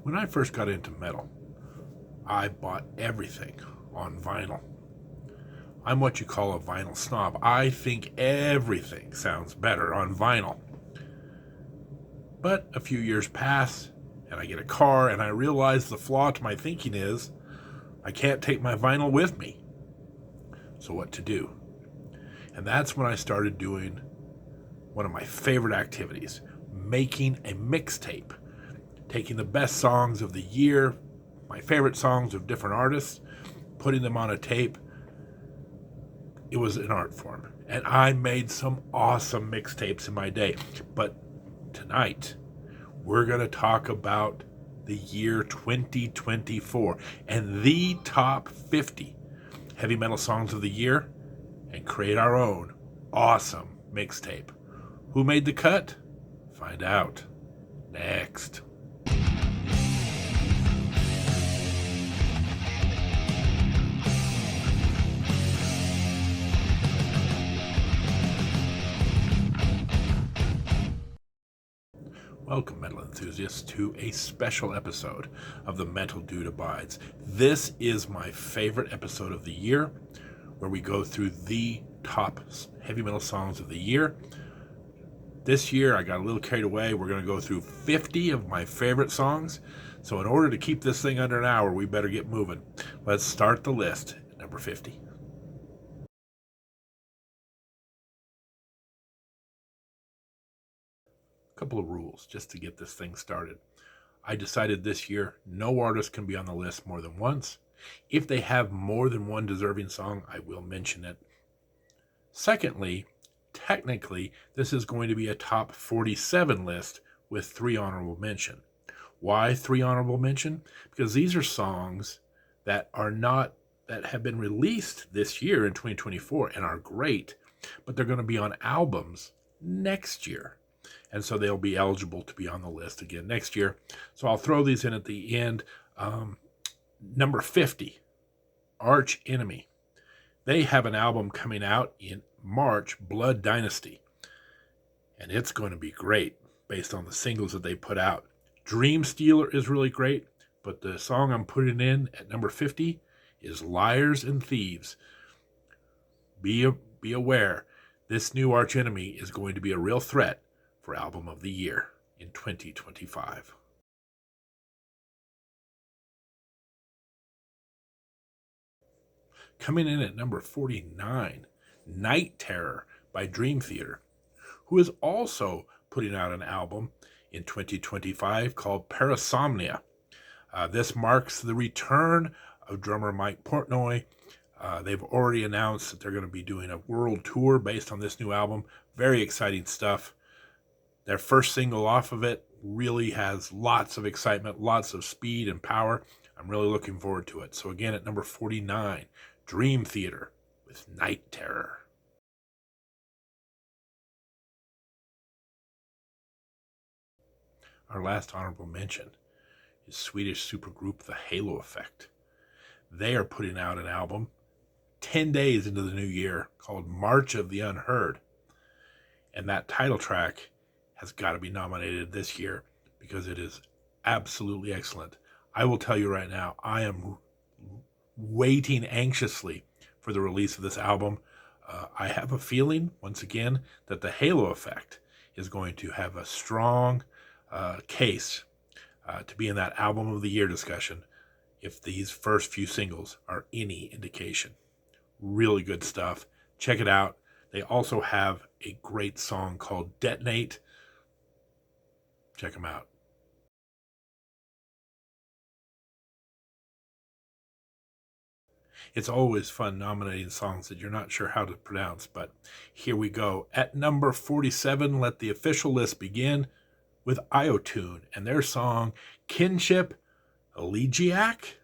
When I first got into metal, I bought everything on vinyl. I'm what you call a vinyl snob. I think everything sounds better on vinyl. But a few years pass, and I get a car, and I realize the flaw to my thinking is I can't take my vinyl with me. So, what to do? And that's when I started doing one of my favorite activities, making a mixtape, taking the best songs of the year, my favorite songs of different artists, putting them on a tape. It was an art form. And I made some awesome mixtapes in my day. But tonight, we're going to talk about the year 2024 and the top 50 heavy metal songs of the year and create our own awesome mixtape. Who made the cut? Find out next. Welcome, metal enthusiasts, to a special episode of The Metal Dude Abides. This is my favorite episode of the year, where we go through the top heavy metal songs of the year. This year, I got a little carried away. We're going to go through 50 of my favorite songs. So in order to keep this thing under an hour, we better get moving. Let's start the list at number 50. Couple of rules just to get this thing started. I decided this year no artist can be on the list more than once. If they have more than one deserving song, I will mention it. Secondly, technically, this is going to be a top 47 list with 3 honorable mention. Why 3 honorable mention? Because these are songs that have been released this year in 2024 and are great, but they're going to be on albums next year. And so they'll be eligible to be on the list again next year. So I'll throw these in at the end. Number 50, Arch Enemy. They have an album coming out in March, Blood Dynasty. And it's going to be great based on the singles that they put out. Dream Stealer is really great, but the song I'm putting in at number 50 is Liars and Thieves. Be aware, this new Arch Enemy is going to be a real threat for Album of the Year in 2025. Coming in at number 49, Night Terror by Dream Theater, who is also putting out an album in 2025 called Parasomnia. This marks the return of drummer Mike Portnoy. They've already announced that they're going to be doing a world tour based on this new album. Very exciting stuff. Their first single off of it really has lots of excitement, lots of speed and power. I'm really looking forward to it. So again, at number 49, Dream Theater with Night Terror. Our last honorable mention is Swedish supergroup The Halo Effect. They are putting out an album 10 days into the new year called March of the Unheard. And that title track has got to be nominated this year because it is absolutely excellent. I will tell you right now, I am waiting anxiously for the release of this album. I have a feeling, once again, that The Halo Effect is going to have a strong case to be in that Album of the Year discussion if these first few singles are any indication. Really good stuff. Check it out. They also have a great song called Detonate. Check them out. It's always fun nominating songs that you're not sure how to pronounce, but here we go. At number 47, let the official list begin with Iotune and their song Kinship Elegiac.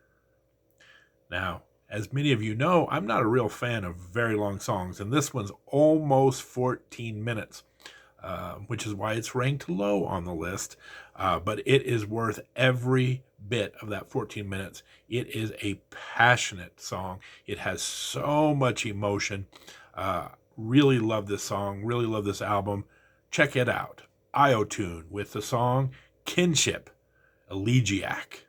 Now, as many of you know, I'm not a real fan of very long songs, and this one's almost 14 minutes. Which is why it's ranked low on the list. But it is worth every bit of that 14 minutes. It is a passionate song. It has so much emotion. Really love this song. Really love this album. Check it out. Iotune with the song Kinship Elegiac.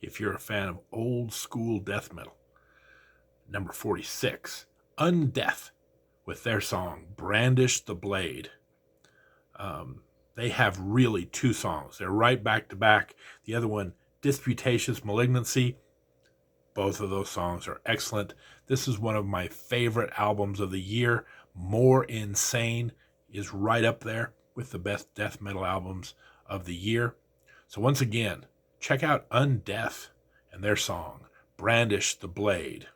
If you're a fan of old school death metal. Number 46, Undeath, with their song Brandish the Blade. They have really two songs. They're right back to back. The other one, Disputatious Malignancy. Both of those songs are excellent. This is one of my favorite albums of the year. More Insane is right up there with the best death metal albums of the year. So once again, check out Undeath and their song, Brandish the Blade.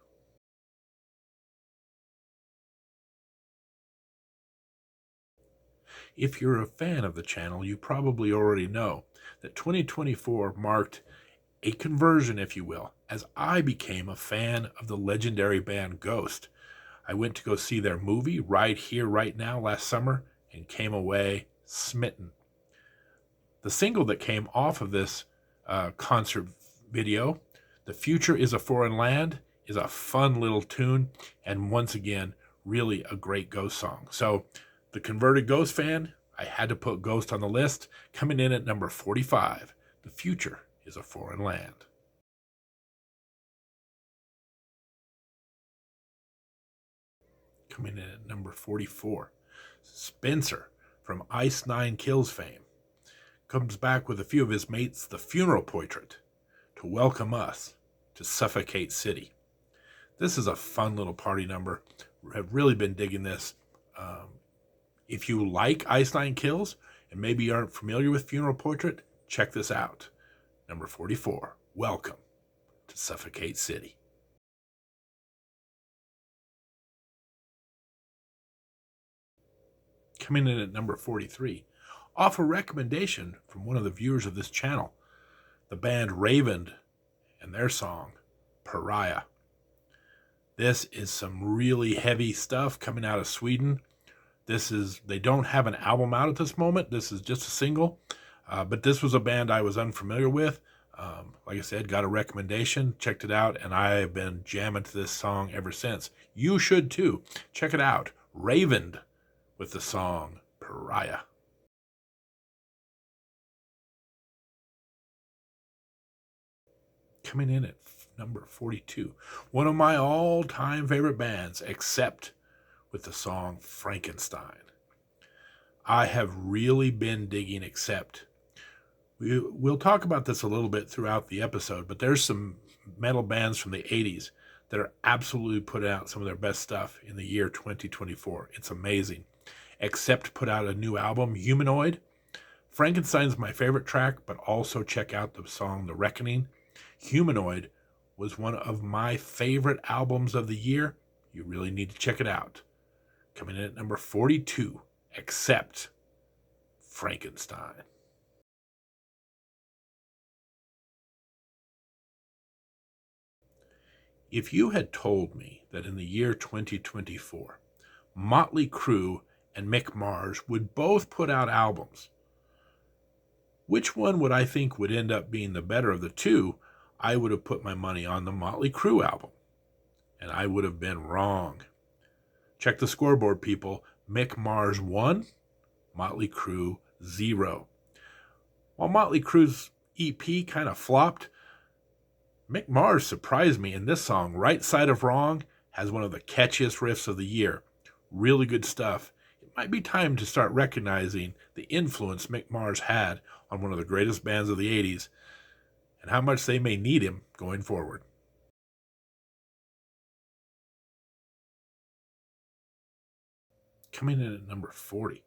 If you're a fan of the channel, you probably already know that 2024 marked a conversion, if you will, as I became a fan of the legendary band Ghost. I went to go see their movie Right Here, Right Now last summer and came away smitten. The single that came off of this concert video, The Future is a Foreign Land, is a fun little tune, and once again, really a great Ghost song. So, the converted Ghost fan, I had to put Ghost on the list. Coming in at number 45, The Future is a Foreign Land. Coming in at number 44, Spencer from Ice Nine Kills fame comes back with a few of his mates, The Funeral Portrait, to welcome us to Suffocate City. This is a fun little party number. I've really been digging this. If you like Ice Nine Kills and maybe you aren't familiar with Funeral Portrait, check this out. Number 44, Welcome to Suffocate City. Coming in at number 43, off a recommendation from one of the viewers of this channel, the band Raven and their song, Pariah. This is some really heavy stuff coming out of Sweden. They don't have an album out at this moment. This is just a single. But this was a band I was unfamiliar with. Like I said, got a recommendation, checked it out, and I have been jamming to this song ever since. You should too. Check it out. Raven with the song Pariah. Coming in at number 42, one of my all-time favorite bands, Accept, with the song Frankenstein. I have really been digging Accept. We'll talk about this a little bit throughout the episode, but there's some metal bands from the 80s that are absolutely putting out some of their best stuff in the year 2024. It's amazing. Accept put out a new album, Humanoid. Frankenstein's my favorite track, but also check out the song The Reckoning. Humanoid was one of my favorite albums of the year. You really need to check it out. Coming in at number 42, Accept, Frankenstein. If you had told me that in the year 2024, Motley Crue and Mick Mars would both put out albums, which one would I think would end up being the better of the two? I would have put my money on the Motley Crue album, and I would have been wrong. Check the scoreboard, people. Mick Mars 1, Motley Crue 0. While Motley Crue's EP kind of flopped, Mick Mars surprised me, and this song, Right Side of Wrong, has one of the catchiest riffs of the year. Really good stuff. It might be time to start recognizing the influence Mick Mars had on one of the greatest bands of the 80s and how much they may need him going forward. Coming in at number 40.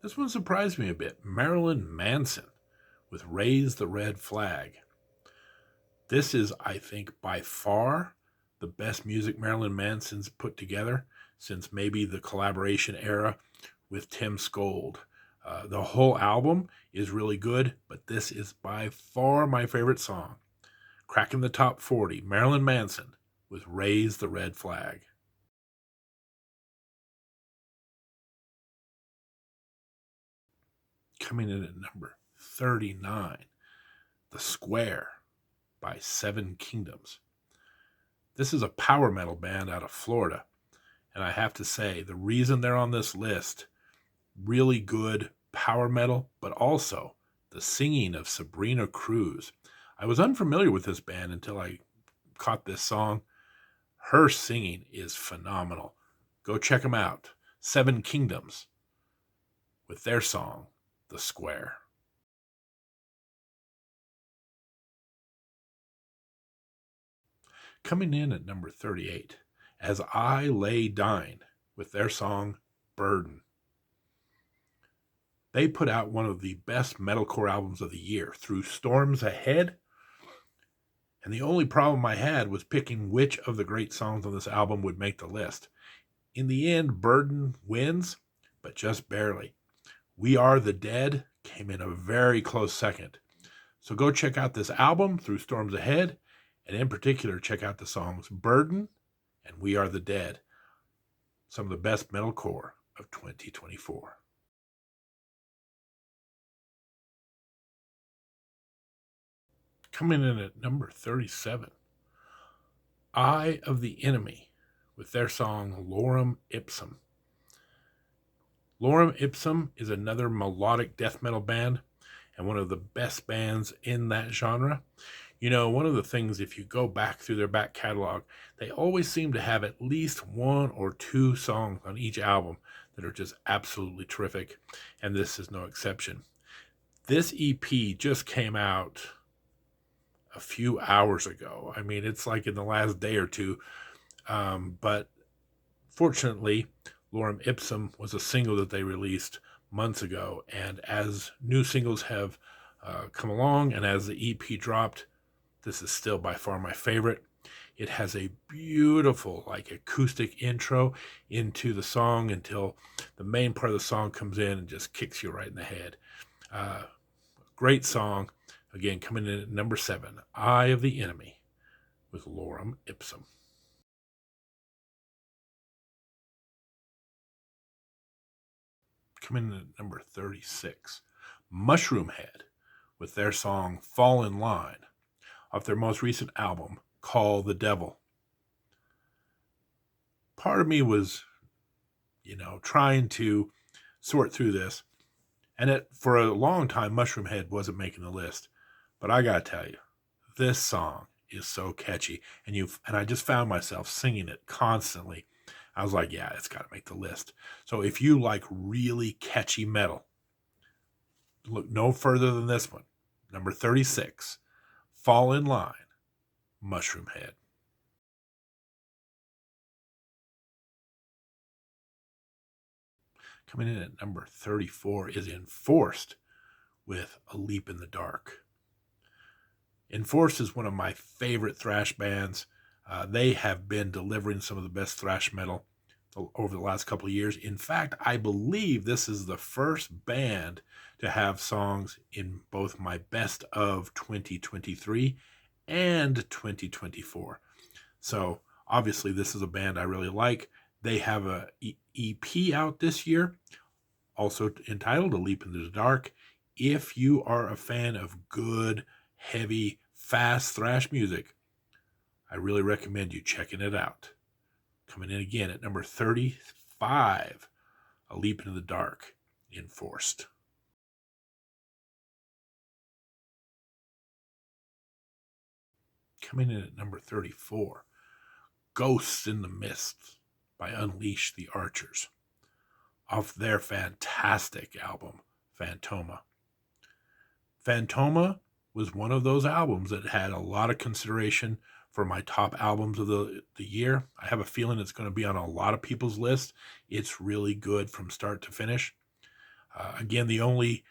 This one surprised me a bit. Marilyn Manson with Raise the Red Flag. This is, I think, by far the best music Marilyn Manson's put together since maybe the collaboration era with Tim Skold. The whole album is really good, but this is by far my favorite song. Cracking the top 40, Marilyn Manson with Raise the Red Flag. Coming in at number 39, The Square by Seven Kingdoms. This is a power metal band out of Florida, and I have to say, the reason they're on this list really good power metal, but also the singing of Sabrina Cruz. I was unfamiliar with this band until I caught this song. Her singing is phenomenal. Go check them out. Seven Kingdoms with their song, The Square. Coming in at number 38, As I Lay Dying with their song, Burden. They put out one of the best metalcore albums of the year, Through Storms Ahead. And the only problem I had was picking which of the great songs on this album would make the list. In the end, Burden wins, but just barely. We Are the Dead came in a very close second. So go check out this album, Through Storms Ahead, and in particular, check out the songs Burden and We Are the Dead, some of the best metalcore of 2024. Coming in at number 37, Eye of the Enemy with their song Lorem Ipsum. Lorem Ipsum is another melodic death metal band and one of the best bands in that genre. You know, one of the things, if you go back through their back catalog, they always seem to have at least one or two songs on each album that are just absolutely terrific, and this is no exception. This EP just came out a few hours ago. I mean, it's like in the last day or two, but fortunately, Lorem Ipsum was a single that they released months ago, and as new singles have come along and as the EP dropped, this is still by far my favorite. It has a beautiful, like, acoustic intro into the song until the main part of the song comes in and just kicks you right in the head. Great song. Again, coming in at number 7, Eye of the Enemy with Lorem Ipsum. Coming in at number 36, Mushroomhead with their song Fall in Line off their most recent album, Call the Devil. Part of me was, trying to sort through this, and for a long time, Mushroomhead wasn't making the list. But I gotta tell you, this song is so catchy, and I just found myself singing it constantly. I was like, yeah, it's got to make the list. So if you like really catchy metal, look no further than this one. Number 36, Fall in Line, Mushroomhead. Coming in at number 34 is Enforced with A Leap in the Dark. Enforced is one of my favorite thrash bands. They have been delivering some of the best thrash metal over the last couple of years. In fact, I believe this is the first band to have songs in both my best of 2023 and 2024. So obviously this is a band I really like. They have a EP out this year, also entitled A Leap into the Dark. If you are a fan of good, heavy, fast thrash music, I really recommend you checking it out. Coming in again at number 35, A Leap into the Dark, Enforced. Coming in at number 34, Ghosts in the Mist by Unleash the Archers, off their fantastic album, Phantoma. Phantoma was one of those albums that had a lot of consideration for my top albums of the year. I have a feeling it's going to be on a lot of people's list. It's really good from start to finish. Again, the only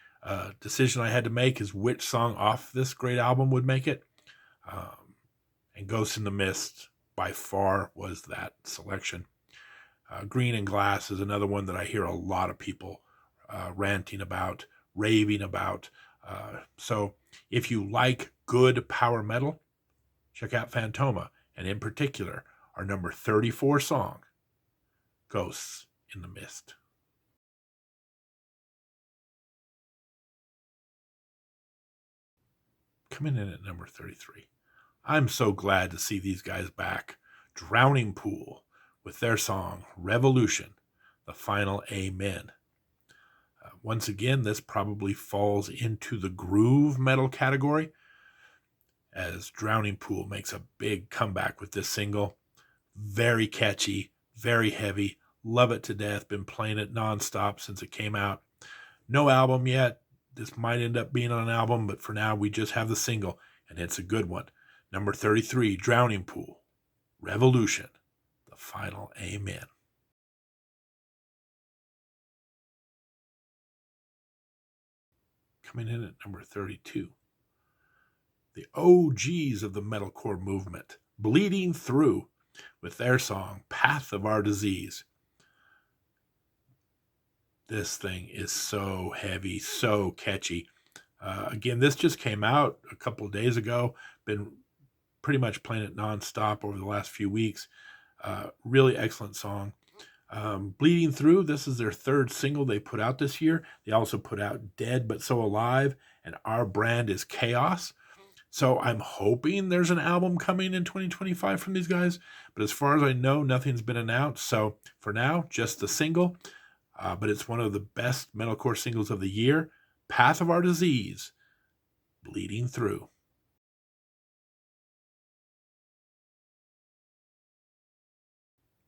decision I had to make is which song off this great album would make it. And Ghosts in the Mist by far was that selection. Green and Glass is another one that I hear a lot of people ranting about, raving about. So if you like good power metal, check out Phantoma, and in particular, our number 34 song, Ghosts in the Mist. Coming in at number 33, I'm so glad to see these guys back. Drowning Pool with their song Revolution, the final Amen. Once again, this probably falls into the groove metal category, as Drowning Pool makes a big comeback with this single. Very catchy, very heavy, love it to death, been playing it nonstop since it came out. No album yet. This might end up being on an album, but for now we just have the single, and it's a good one. Number 33, Drowning Pool, Revolution, the final amen. Coming in at number 32, the OGs of the metalcore movement, Bleeding Through, with their song, Path of Our Disease. This thing is so heavy, so catchy. Again, this just came out a couple of days ago. Been pretty much playing it nonstop over the last few weeks. Really excellent song. Bleeding Through, this is their third single they put out this year. They also put out Dead But So Alive and Our Brand Is Chaos. So I'm hoping there's an album coming in 2025 from these guys. But as far as I know, nothing's been announced. So for now, just the single. But it's one of the best metalcore singles of the year. Path of Our Disease, Bleeding Through.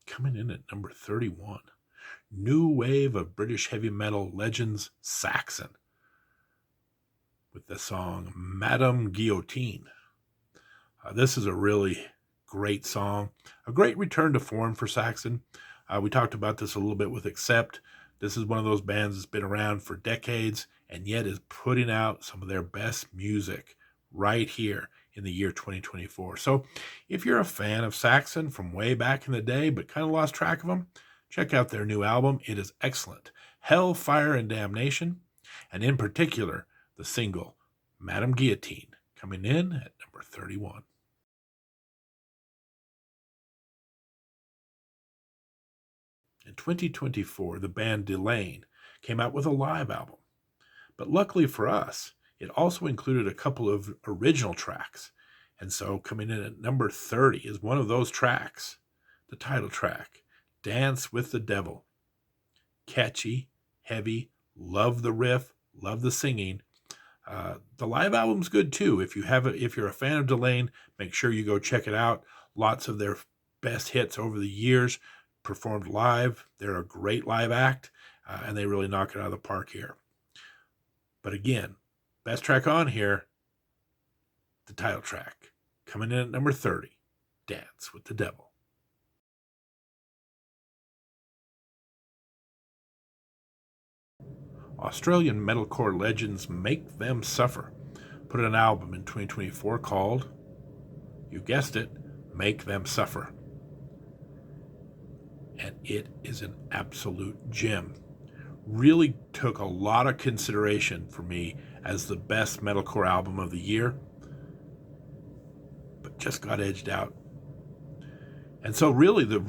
Coming in at number 31, new wave of British heavy metal legends, Saxon, with the song Madame Guillotine. This is a really great song, a great return to form for Saxon. We talked about this a little bit with Accept. This is one of those bands that's been around for decades and yet is putting out some of their best music right here in the year 2024. So if you're a fan of Saxon from way back in the day but kind of lost track of them, check out their new album. It is excellent. Hell, Fire, and Damnation, and in particular, the single Madame Guillotine, coming in at number 31. In 2024, the band Delane came out with a live album. But luckily for us, it also included a couple of original tracks. And so coming in at number 30 is one of those tracks, the title track, Dance with the Devil. Catchy, heavy, love the riff, love the singing. The live album's good too. If you're a fan of Delane, make sure you go check it out. Lots of their best hits over the years performed live. They're a great live act, and they really knock it out of the park here. But again, best track on here, the title track, coming in at number 30, Dance with the Devil. Australian metalcore legends Make Them Suffer put an album in 2024 called, you guessed it, Make Them Suffer. And it is an absolute gem. Really took a lot of consideration for me as the best metalcore album of the year, but just got edged out. And so really the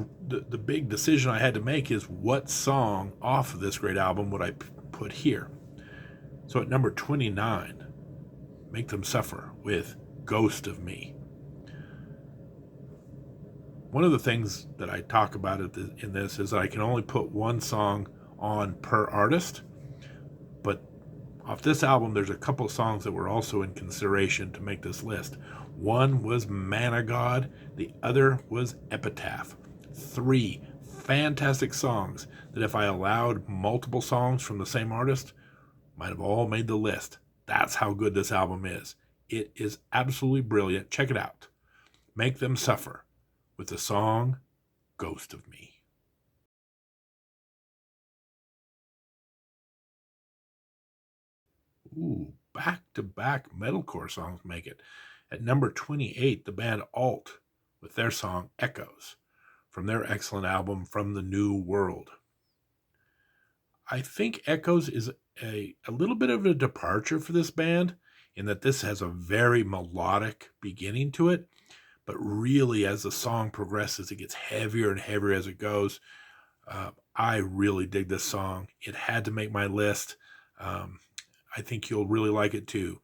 big decision I had to make is what song off of this great album would I put here. So at number 29, Make Them Suffer with Ghost of Me. One of the things that I talk about in this is that I can only put one song on per artist, but off this album there's a couple of songs that were also in consideration to make this list. One was Man of God, the other was Epitaph. 3 fantastic songs that if I allowed multiple songs from the same artist, might have all made the list. That's how good this album is. It is absolutely brilliant. Check it out. Make Them Suffer with the song Ghost of Me. Ooh, back-to-back metalcore songs make it. At number 28, the band Alt with their song Echoes from their excellent album From the New World. I think Echoes is a little bit of a departure for this band in that this has a very melodic beginning to it, but really as the song progresses, it gets heavier and heavier as it goes. I really dig this song. It had to make my list. I think you'll really like it too.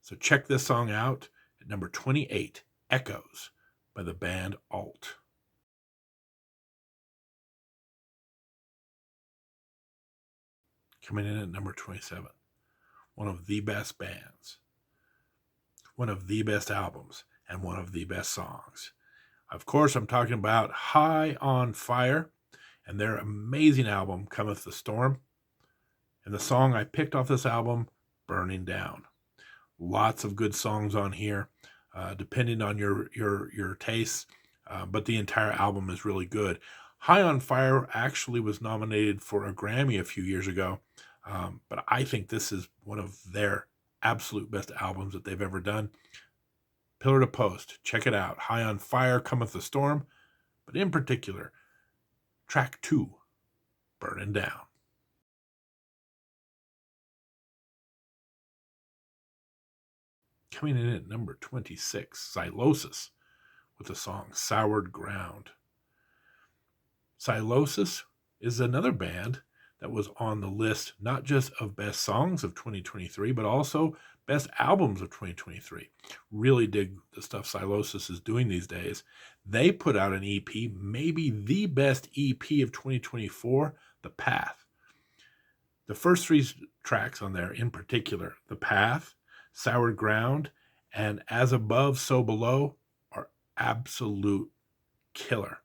So check this song out at number 28, Echoes by the band Alt. Coming in at number 27, one of the best bands, one of the best albums, and one of the best songs. Of course, I'm talking about High on Fire and their amazing album, Cometh the Storm. And the song I picked off this album, Burning Down. Lots of good songs on here, depending on your tastes, but the entire album is really good. High on Fire actually was nominated for a Grammy a few years ago, but I think this is one of their absolute best albums that they've ever done. Pillar to Post, check it out. High on Fire, Cometh the Storm, but in particular, track 2, Burning Down. Coming in at number 26, Xylosis, with the song Soured Ground. Xylosis is another band that was on the list, not just of best songs of 2023, but also best albums of 2023. Really dig the stuff Xylosis is doing these days. They put out an EP, maybe the best EP of 2024, The Path. The first 3 tracks on there in particular, The Path, Soured Ground, and As Above, So Below, are absolute killer.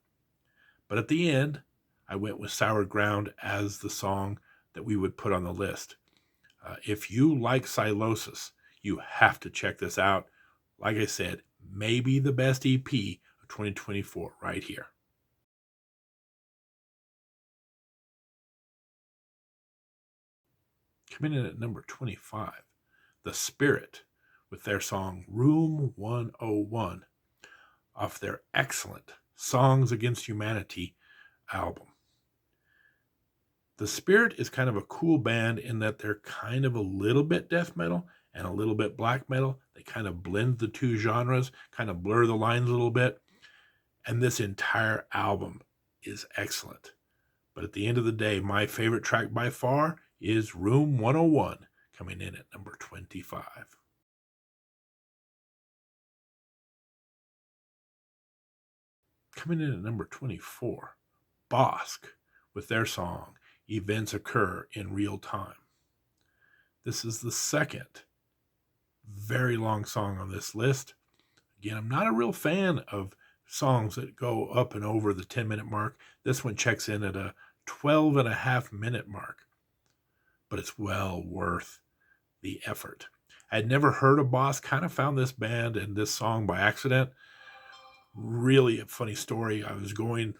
But at the end, I went with Soured Ground as the song that we would put on the list. If you like Xylosis, you have to check this out. Like I said, maybe the best EP of 2024 right here. Coming in at number 25, The Spirit, with their song Room 101, off their excellent Songs Against Humanity album. The Spirit is kind of a cool band in that they're kind of a little bit death metal and a little bit black metal. They kind of blend the two genres, kind of blur the lines a little bit. And this entire album is excellent. But at the end of the day, my favorite track by far is Room 101, coming in at number 25. Coming in at number 24, Bosk, with their song Events Occur in Real Time. This is the second very long song on this list. Again, I'm not a real fan of songs that go up and over the 10-minute mark. This one checks in at a 12.5-minute mark, but it's well worth the effort. I'd never heard of Bosk, kind of found this band and this song by accident. Really a funny story. I was going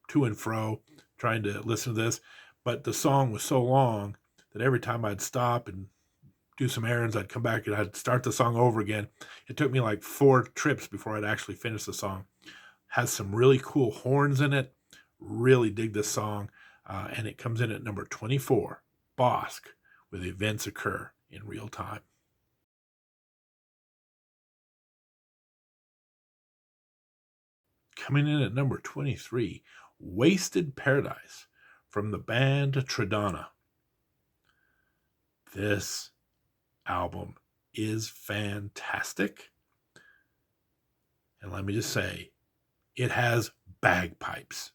to and fro trying to listen to this, but the song was so long that every time I'd stop and do some errands, I'd come back and I'd start the song over again. It took me like 4 trips before I'd actually finish the song. Has some really cool horns in it. Really dig this song. And it comes in at number 24, Bosk, with Events Occur in Real Time. Coming in at number 23, Wasted Paradise, from the band Tridana. This album is fantastic. And let me just say, it has bagpipes.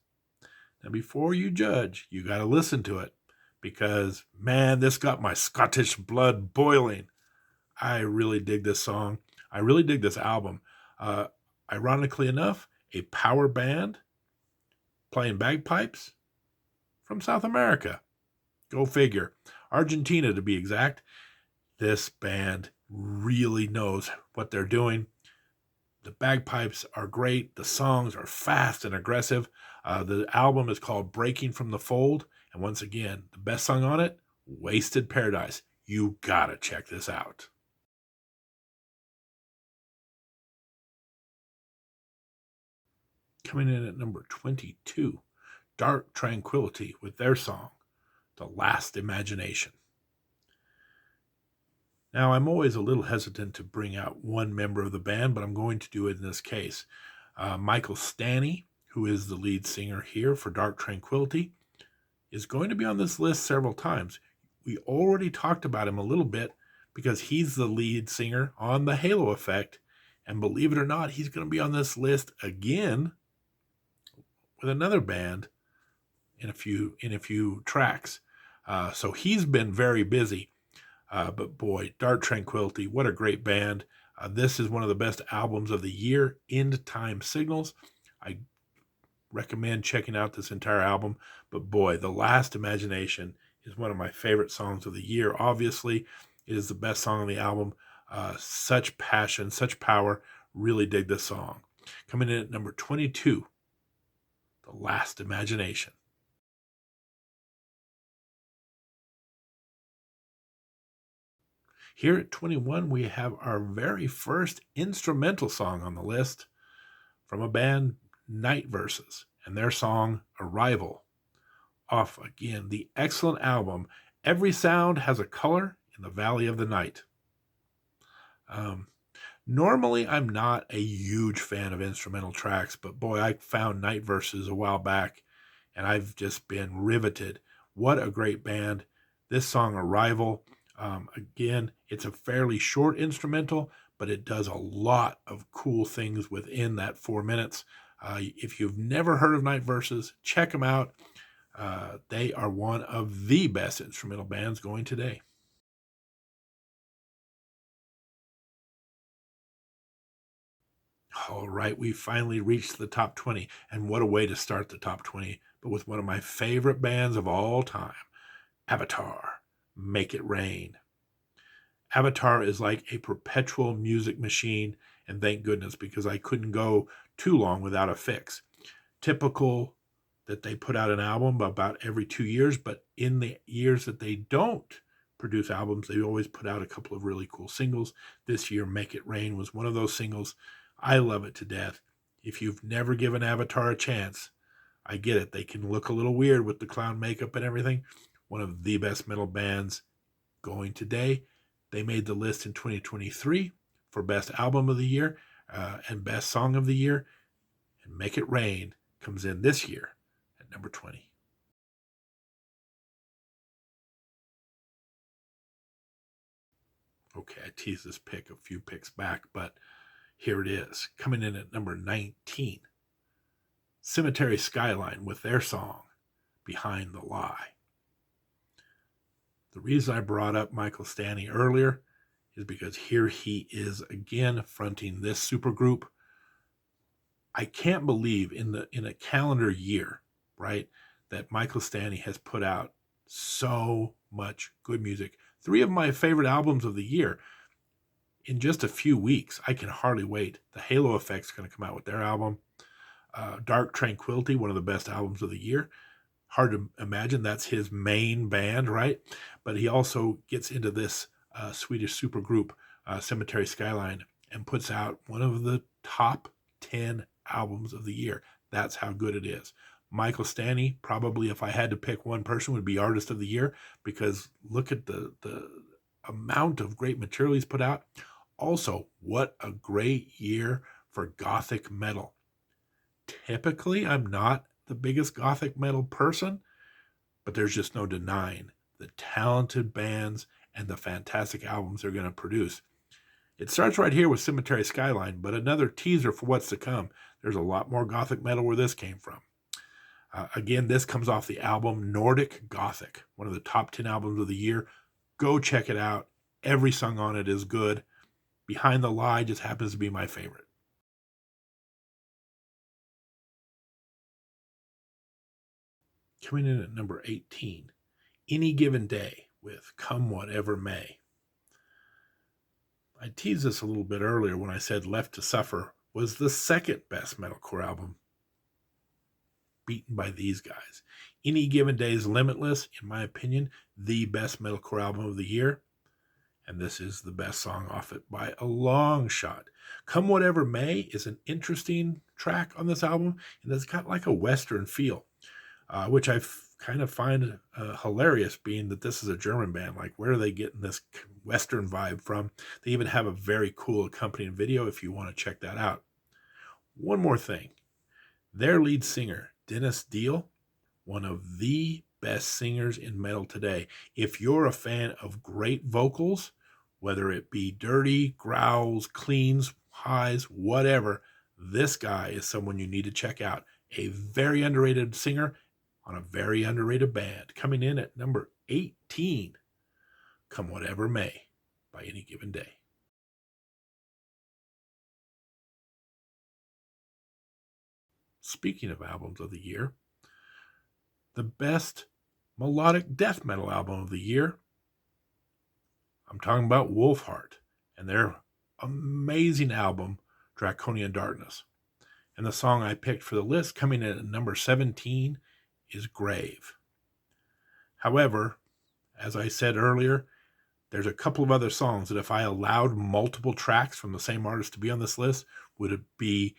Now, before you judge, you got to listen to it because, man, this got my Scottish blood boiling. I really dig this song. I really dig this album. Ironically enough, a power band playing bagpipes from South America. Go figure. Argentina, to be exact. This band really knows what they're doing. The bagpipes are great. The songs are fast and aggressive. The album is called Breaking from the Fold. And once again, the best song on it, Wasted Paradise. You gotta check this out. Coming in at number 22, Dark Tranquillity, with their song, The Last Imagination. Now, I'm always a little hesitant to bring out one member of the band, but I'm going to do it in this case. Michael Stanny, who is the lead singer here for Dark Tranquillity, is going to be on this list several times. We already talked about him a little bit because he's the lead singer on The Halo Effect, and believe it or not, he's going to be on this list again with another band in a few tracks. So he's been very busy. But boy, Dark Tranquility, what a great band. This is one of the best albums of the year, End Time Signals. I recommend checking out this entire album. But boy, The Last Imagination is one of my favorite songs of the year. Obviously, it is the best song on the album. Such passion, such power. Really dig this song. Coming in at number 22, The Last Imagination. Here at 21, we have our very first instrumental song on the list from a band, Night Verses, and their song Arrival, off again the excellent album Every Sound Has a Color in the Valley of the Night. Normally, I'm not a huge fan of instrumental tracks, but boy, I found Night Verses a while back, and I've just been riveted. What a great band. This song, Arrival, again, it's a fairly short instrumental, but it does a lot of cool things within that 4 minutes. If you've never heard of Night Verses, check them out. They are one of the best instrumental bands going today. All right, we finally reached the top 20, and what a way to start the top 20, but with one of my favorite bands of all time, Avatar, Make It Rain. Avatar is like a perpetual music machine, and thank goodness, because I couldn't go too long without a fix. Typical that they put out an album about every 2 years, but in the years that they don't produce albums, they always put out a couple of really cool singles. This year, Make It Rain was one of those singles. I love it to death. If you've never given Avatar a chance, I get it. They can look a little weird with the clown makeup and everything. One of the best metal bands going today. They made the list in 2023 for Best Album of the Year and Best Song of the Year. And Make It Rain comes in this year at number 20. Okay, I teased this pick a few picks back, but here it is. Coming in at number 19. Cemetery Skyline with their song, Behind the Lie. The reason I brought up Michael Stanley earlier is because here he is again fronting this supergroup. I can't believe in a calendar year, right, that Michael Stanley has put out so much good music. 3 of my favorite albums of the year in just a few weeks. I can hardly wait. The Halo Effect's going to come out with their album. Dark Tranquility, one of the best albums of the year. Hard to imagine that's his main band, right? But he also gets into this Swedish supergroup, Cemetery Skyline, and puts out one of the top 10 albums of the year. That's how good it is. Michael Stanley, probably if I had to pick one person, would be Artist of the Year, because look at the amount of great material he's put out. Also, what a great year for Gothic metal. Typically, I'm not the biggest Gothic metal person, but there's just no denying the talented bands and the fantastic albums they're going to produce. It starts right here with Cemetery Skyline, but another teaser for what's to come. There's a lot more Gothic metal where this came from. Again, this comes off the album Nordic Gothic, one of the top 10 albums of the year. Go check it out. Every song on it is good. Behind the Lie just happens to be my favorite. Coming in at number 18, Any Given Day with Come Whatever May. I teased this a little bit earlier when I said Left to Suffer was the second best metalcore album, beaten by these guys. Any Given Day is Limitless, in my opinion, the best metalcore album of the year, and this is the best song off it by a long shot. Come Whatever May is an interesting track on this album, and it's got like a Western feel. Which I kind of find hilarious, being that this is a German band. Like, where are they getting this Western vibe from? They even have a very cool accompanying video if you want to check that out. One more thing. Their lead singer, Dennis Deal, one of the best singers in metal today. If you're a fan of great vocals, whether it be dirty, growls, cleans, highs, whatever, this guy is someone you need to check out. A very underrated singer on a very underrated band. Coming in at number 18. Come Whatever May by Any Given Day. Speaking of albums of the year, the best melodic death metal album of the year, I'm talking about Wolfheart and their amazing album, Draconian Darkness. And the song I picked for the list, coming in at number 17, is Grave. However, as I said earlier, there's a couple of other songs that if I allowed multiple tracks from the same artist to be on this list, would be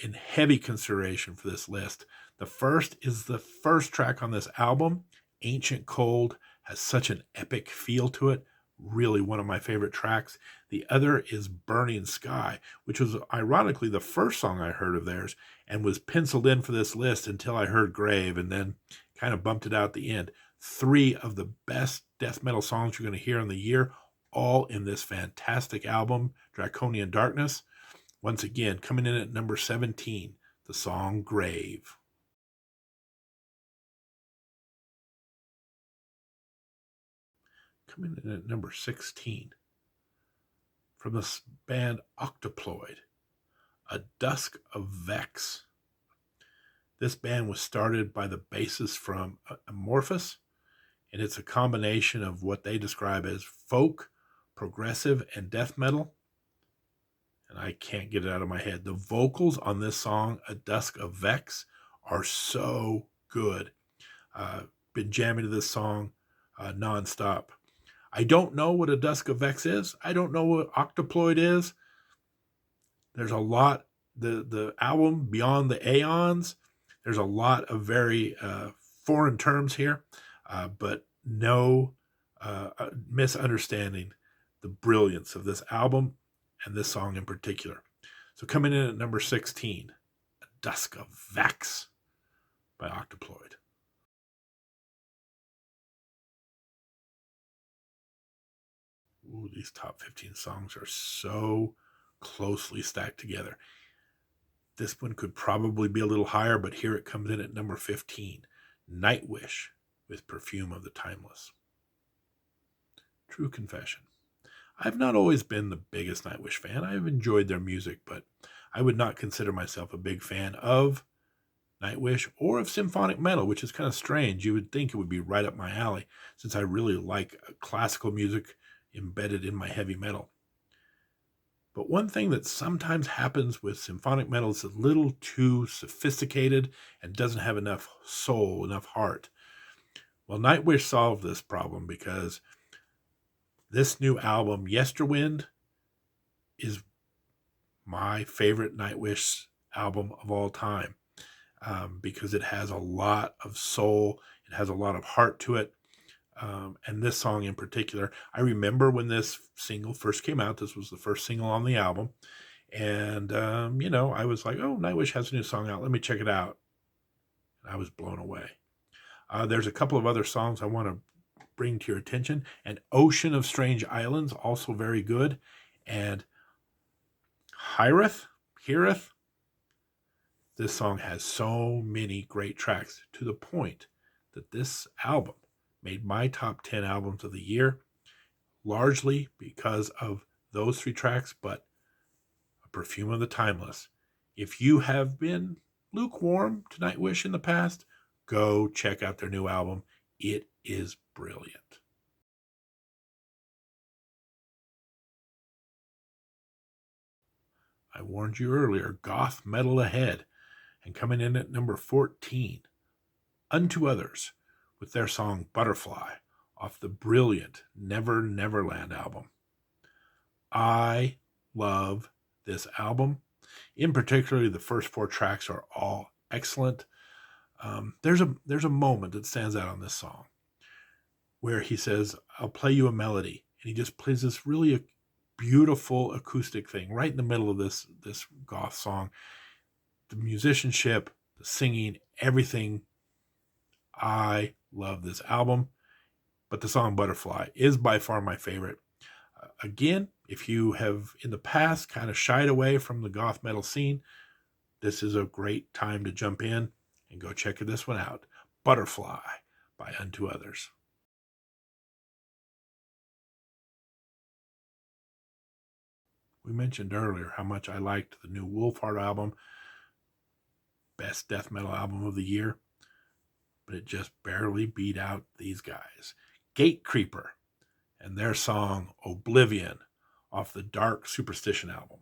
in heavy consideration for this list. The first is the first track on this album, Ancient Cold, has such an epic feel to it. Really one of my favorite tracks. The other is Burning Sky, which was ironically the first song I heard of theirs and was penciled in for this list until I heard Grave and then kind of bumped it out at the end. 3 of the best death metal songs you're going to hear in the year, all in this fantastic album, Draconian Darkness. Once again, coming in at number 17, the song Grave. Coming in at number 16, from the band Octoploid, A Dusk of Vex. This band was started by the bassist from Amorphous, and it's a combination of what they describe as folk, progressive, and death metal. And I can't get it out of my head. The vocals on this song, A Dusk of Vex, are so good. Been jamming to this song nonstop. I don't know what A Dusk of Vex is. I don't know what Octoploid is. There's a lot, the album Beyond the Aeons, there's a lot of very foreign terms here, but no misunderstanding the brilliance of this album and this song in particular. So coming in at number 16, A Dusk of Vex by Octoploid. Ooh, these top 15 songs are so closely stacked together. This one could probably be a little higher, but here it comes in at number 15, Nightwish with Perfume of the Timeless. True confession. I've not always been the biggest Nightwish fan. I've enjoyed their music, but I would not consider myself a big fan of Nightwish or of symphonic metal, which is kind of strange. You would think it would be right up my alley since I really like classical music embedded in my heavy metal. But one thing that sometimes happens with symphonic metal is a little too sophisticated and doesn't have enough soul, enough heart. Well, Nightwish solved this problem because this new album, Yesterwind, is my favorite Nightwish album of all time because it has a lot of soul, it has a lot of heart to it. And this song in particular, I remember when this single first came out. This was the first single on the album. And, I was like, oh, Nightwish has a new song out. Let me check it out. And I was blown away. There's a couple of other songs I want to bring to your attention. And Ocean of Strange Islands, also very good. And Heareth. This song has so many great tracks to the point that this album made my top 10 albums of the year, largely because of those 3 tracks, but A Perfume of the Timeless. If you have been lukewarm to Nightwish in the past, go check out their new album. It is brilliant. I warned you earlier, goth metal ahead, and coming in at number 14, Unto Others, with their song Butterfly off the brilliant Never Neverland album. I love this album. In particular, the first 4 tracks are all excellent. There's a moment that stands out on this song where he says, I'll play you a melody. And he just plays this really beautiful acoustic thing right in the middle of this goth song. The musicianship, the singing, everything. I love this album, but the song Butterfly is by far my favorite. Again, if you have in the past kind of shied away from the goth metal scene, this is a great time to jump in and go check this one out. Butterfly by Unto Others. We mentioned earlier how much I liked the new Wolfheart album, best death metal album of the year, but it just barely beat out these guys. Gatecreeper and their song Oblivion off the Dark Superstition album.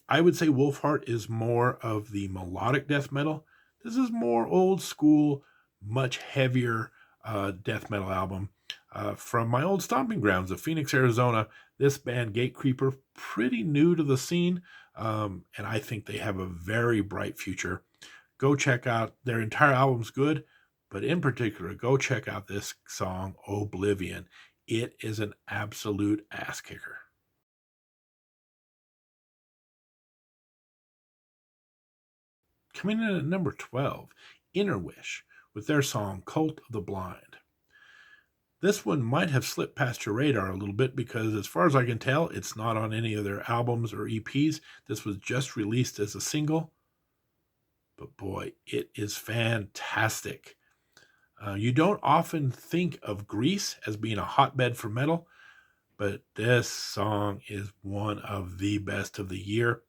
I would say Wolfheart is more of the melodic death metal. This is more old school, much heavier death metal album. From my old stomping grounds of Phoenix, Arizona, this band Gatecreeper, pretty new to the scene, and I think they have a very bright future. Go check out their entire album's good, but in particular, go check out this song Oblivion. It is an absolute ass kicker. Coming in at number 12, Inner Wish with their song Cult of the Blind. This one might have slipped past your radar a little bit because, as far as I can tell, it's not on any of their albums or EPs. This was just released as a single. But boy, it is fantastic. You don't often think of Greece as being a hotbed for metal, but this song is one of the best of the year.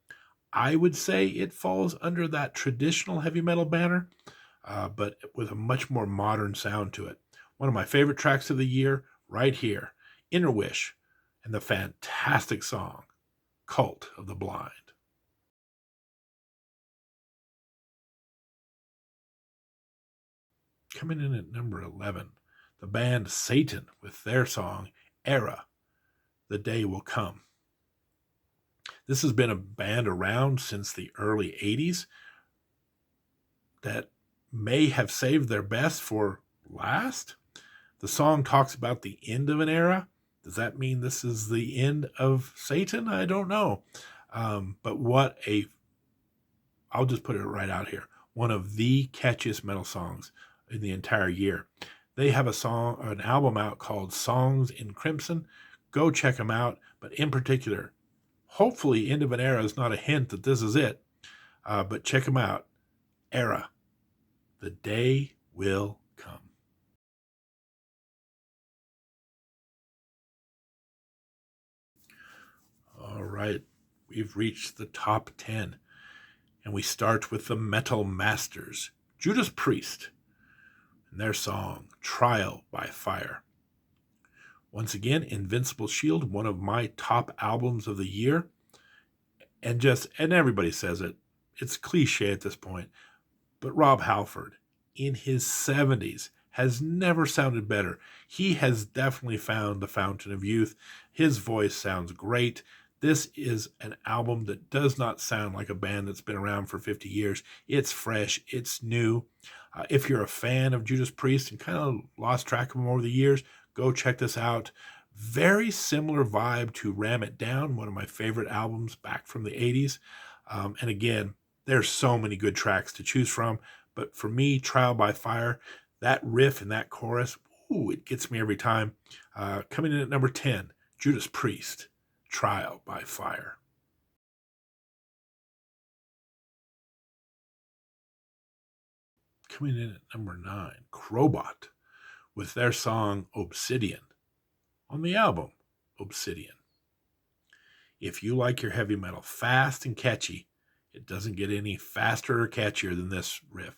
I would say it falls under that traditional heavy metal banner, but with a much more modern sound to it. One of my favorite tracks of the year, right here, Inner Wish, and the fantastic song, Cult of the Blind. Coming in at number 11, the band Satan with their song, Era, The Day Will Come. This has been a band around since the early 80s that may have saved their best for last. The song talks about the end of an era. Does that mean this is the end of Satan? I don't know. But I'll just put it right out here. One of the catchiest metal songs in the entire year. They have an album out called Songs in Crimson. Go check them out. But in particular, hopefully End of an Era is not a hint that this is it. But check them out. Era. The Day Will Come. All right, we've reached the top 10, and we start with the Metal Masters, Judas Priest, and their song, Trial by Fire. Once again, Invincible Shield, one of my top albums of the year, and everybody says it, it's cliche at this point, but Rob Halford, in his 70s, has never sounded better. He has definitely found the fountain of youth. His voice sounds great. This is an album that does not sound like a band that's been around for 50 years. It's fresh. It's new. If you're a fan of Judas Priest and kind of lost track of them over the years, go check this out. Very similar vibe to Ram It Down, one of my favorite albums back from the 80s. And again, there's so many good tracks to choose from. But for me, Trial by Fire, that riff and that chorus, it gets me every time. Coming in at number 10, Judas Priest, Trial by Fire. Coming in at number 9, Crowbot, with their song Obsidian, on the album Obsidian. If you like your heavy metal fast and catchy, it doesn't get any faster or catchier than this riff.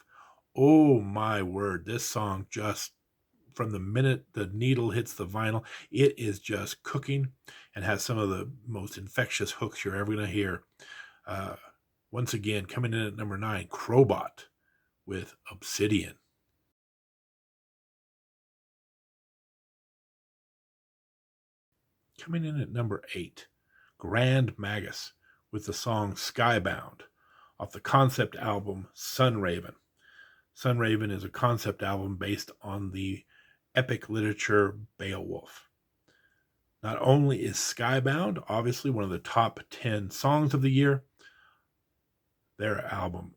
Oh my word, this song just, from the minute the needle hits the vinyl, it is just cooking and has some of the most infectious hooks you're ever going to hear. Once again, coming in at number 9, Crowbot with Obsidian. Coming in at number 8, Grand Magus with the song Skybound off the concept album Sunraven. Sunraven is a concept album based on the epic literature Beowulf. Not only is Skybound obviously one of the top 10 songs of the year, their album,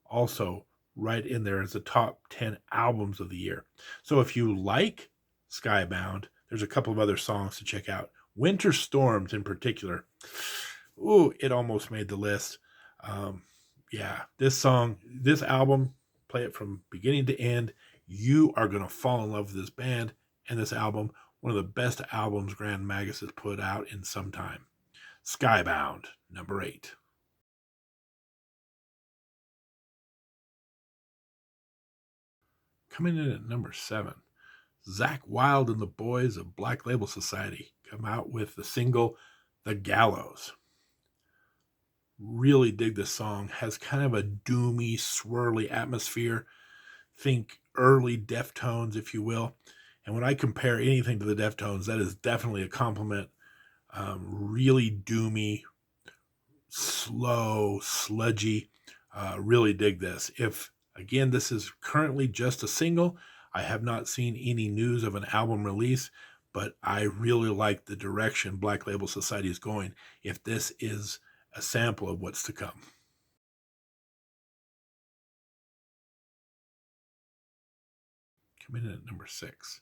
also right in there as the top 10 albums of the year. So if you like Skybound, there's a couple of other songs to check out. Winter Storms in particular. It almost made the list. This album, play it from beginning to end. You are going to fall in love with this band and this album. One of the best albums Grand Magus has put out in some time. Skybound, number 8. Coming in at number 7, Zakk Wylde and the Boys of Black Label Society come out with the single The Gallows. Really dig this song. Has kind of a doomy, swirly atmosphere. Think early Deftones, if you will. And when I compare anything to the Deftones, that is definitely a compliment. Really doomy, slow, sludgy. Really dig this. If, again, this is currently just a single, I have not seen any news of an album release, but I really like the direction Black Label Society is going if this is a sample of what's to come. Coming in at number 6,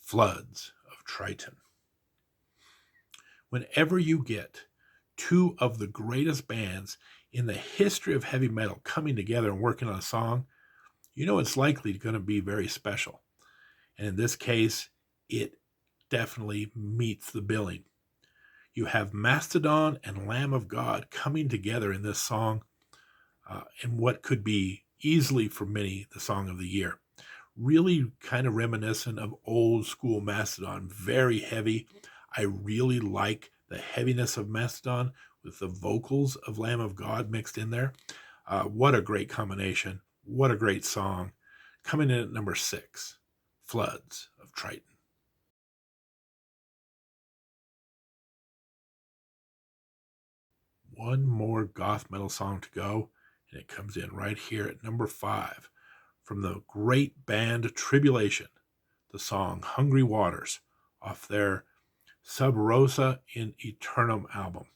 Floods of Triton. Whenever you get two of the greatest bands in the history of heavy metal coming together and working on a song, you know it's likely going to be very special. And in this case, it definitely meets the billing. You have Mastodon and Lamb of God coming together in this song, in what could be easily for many the song of the year. Really kind of reminiscent of old school Mastodon, very heavy. I really like the heaviness of Mastodon with the vocals of Lamb of God mixed in there. What a great combination. What a great song. Coming in at number 6, Floods of Triton. One more goth metal song to go, and it comes in right here at number 5 from the great band Tribulation, the song Hungry Waters off their Sub Rosa in Eternum album.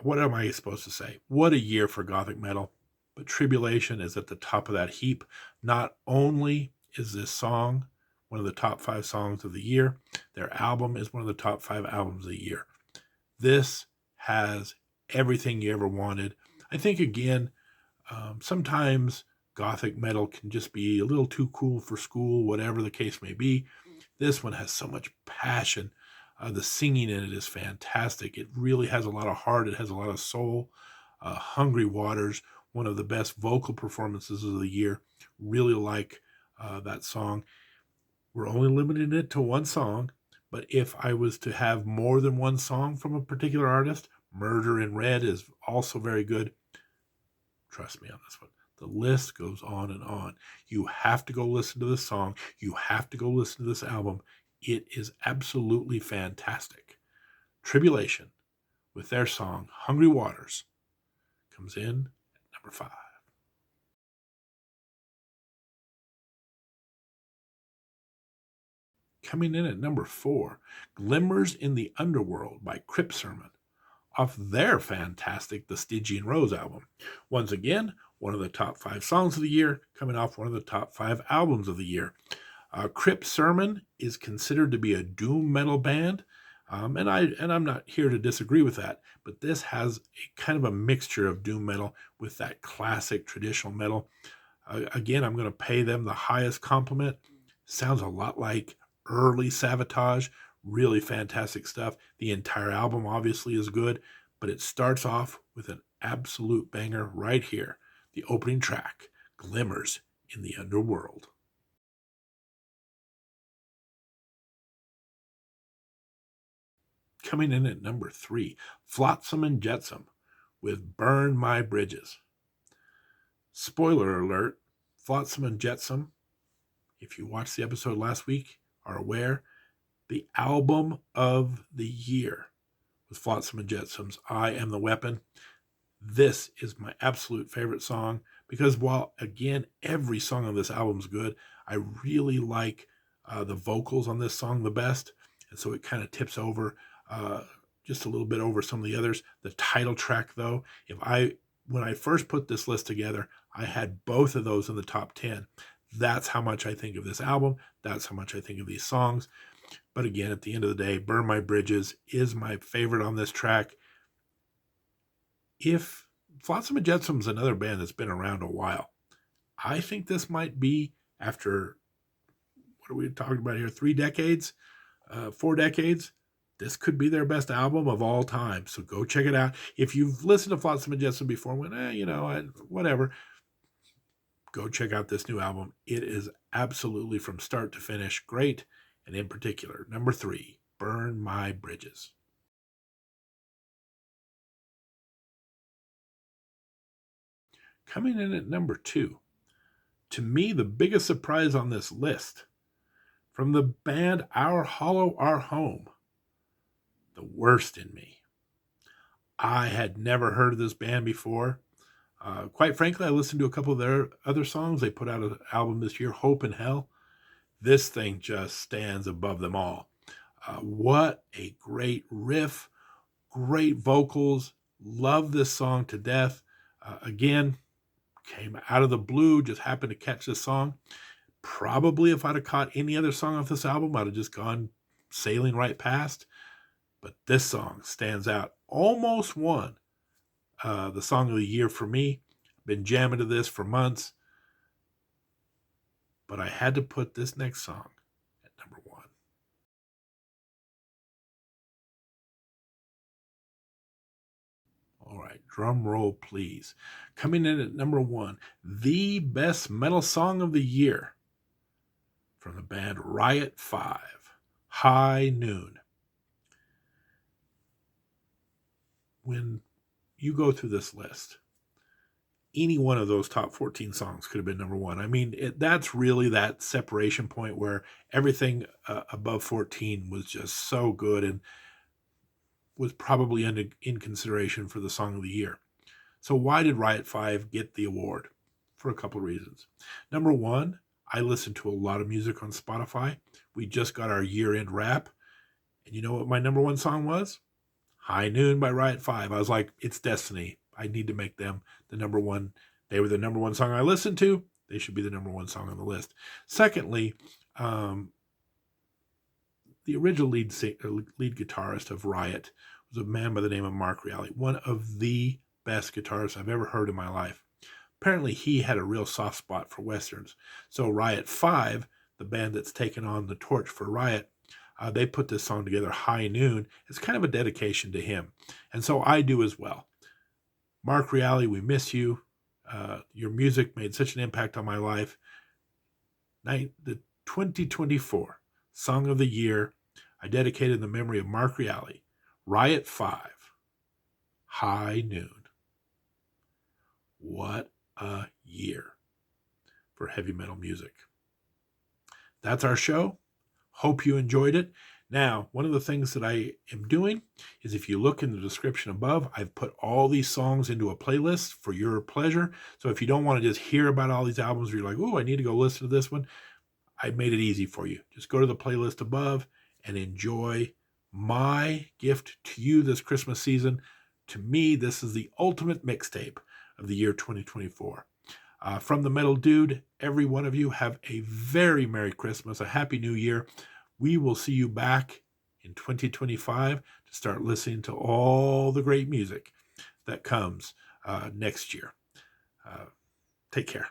What am I supposed to say? What a year for gothic metal, but Tribulation is at the top of that heap. Not only is this song one of the top 5 songs of the year, their album is one of the top 5 albums of the year. This has everything you ever wanted. I think, again, sometimes gothic metal can just be a little too cool for school, whatever the case may be. This one has so much passion. The singing in it is fantastic. It really has a lot of heart. It has a lot of soul. Hungry Waters, one of the best vocal performances of the year. Really like that song. We're only limiting it to one song, but if I was to have more than one song from a particular artist, Murder in Red is also very good. Trust me on this one. The list goes on and on. You have to go listen to this song. You have to go listen to this album. It is absolutely fantastic. Tribulation, with their song Hungry Waters, comes in at number 5. Coming in at number 4, Glimmers in the Underworld by Crypt Sermon, off their fantastic The Stygian Rose album. Once again, one of the top 5 songs of the year, coming off one of the top 5 albums of the year. Crypt Sermon is considered to be a doom metal band, and I'm not here to disagree with that, but this has a kind of a mixture of doom metal with that classic traditional metal. Again, I'm going to pay them the highest compliment. Sounds a lot like early Savatage. Really fantastic stuff. The entire album obviously is good, but it starts off with an absolute banger right here. The opening track, Glimmers in the Underworld. Coming in at number 3, Flotsam and Jetsam with Burn My Bridges. Spoiler alert, Flotsam and Jetsam, if you watched the episode last week, are aware, the album of the year was Flotsam and Jetsam's I Am the Weapon. This is my absolute favorite song because while, again, every song on this album is good, I really like the vocals on this song the best. And so it kind of tips over just a little bit over some of the others. The title track, though, when I first put this list together, I had both of those in the top 10. That's how much I think of this album. That's how much I think of these songs. But again, at the end of the day, Burn My Bridges is my favorite on this track. If Flotsam and Jetsam's another band that's been around a while, I think this might be, after, what are we talking about here, 3 decades? 4 decades, this could be their best album of all time. So go check it out. If you've listened to Flotsam and Jetsam before and went, whatever, go check out this new album. It is absolutely from start to finish great. And in particular, number 3, Burn My Bridges. Coming in at number 2, to me, the biggest surprise on this list, from the band Our Hollow, Our Home, The Worst in Me. I had never heard of this band before. Quite frankly, I listened to a couple of their other songs. They put out an album this year, Hope in Hell. This thing just stands above them all. What a great riff, great vocals. Love this song to death. Again, came out of the blue, just happened to catch this song. Probably if I'd have caught any other song off this album, I'd have just gone sailing right past. But this song stands out. Almost won the song of the year for me. Been jamming to this for months. But I had to put this next song at number 1. All right, drum roll, please. Coming in at number 1, the best metal song of the year from the band Riot 5, High Noon. When you go through this list, any one of those top 14 songs could have been number 1. I mean, that's really that separation point where everything above 14 was just so good and was probably in consideration for the song of the year. So why did Riot 5 get the award? For a couple of reasons. Number 1, I listen to a lot of music on Spotify. We just got our year-end wrap. And you know what my number 1 song was? High Noon by Riot 5. I was like, it's destiny. I need to make them the number 1. They were the number 1 song I listened to. They should be the number 1 song on the list. Secondly, the original lead guitarist of Riot was a man by the name of Mark Reale, one of the best guitarists I've ever heard in my life. Apparently, he had a real soft spot for Westerns. So Riot 5, the band that's taken on the torch for Riot, they put this song together, High Noon. It's kind of a dedication to him. And so I do as well. Mark Reale, we miss you. Your music made such an impact on my life. The 2024 Song of the Year, I dedicated in the memory of Mark Reale, Riot 5, High Noon. What a year for heavy metal music. That's our show. Hope you enjoyed it. Now, one of the things that I am doing is if you look in the description above, I've put all these songs into a playlist for your pleasure. So if you don't want to just hear about all these albums, or you're like, oh, I need to go listen to this one, I made it easy for you. Just go to the playlist above and enjoy my gift to you this Christmas season. To me, this is the ultimate mixtape of the year 2024. From the Metal Dude, every one of you have a very Merry Christmas, a Happy New Year. We will see you back in 2025 to start listening to all the great music that comes next year. Take care.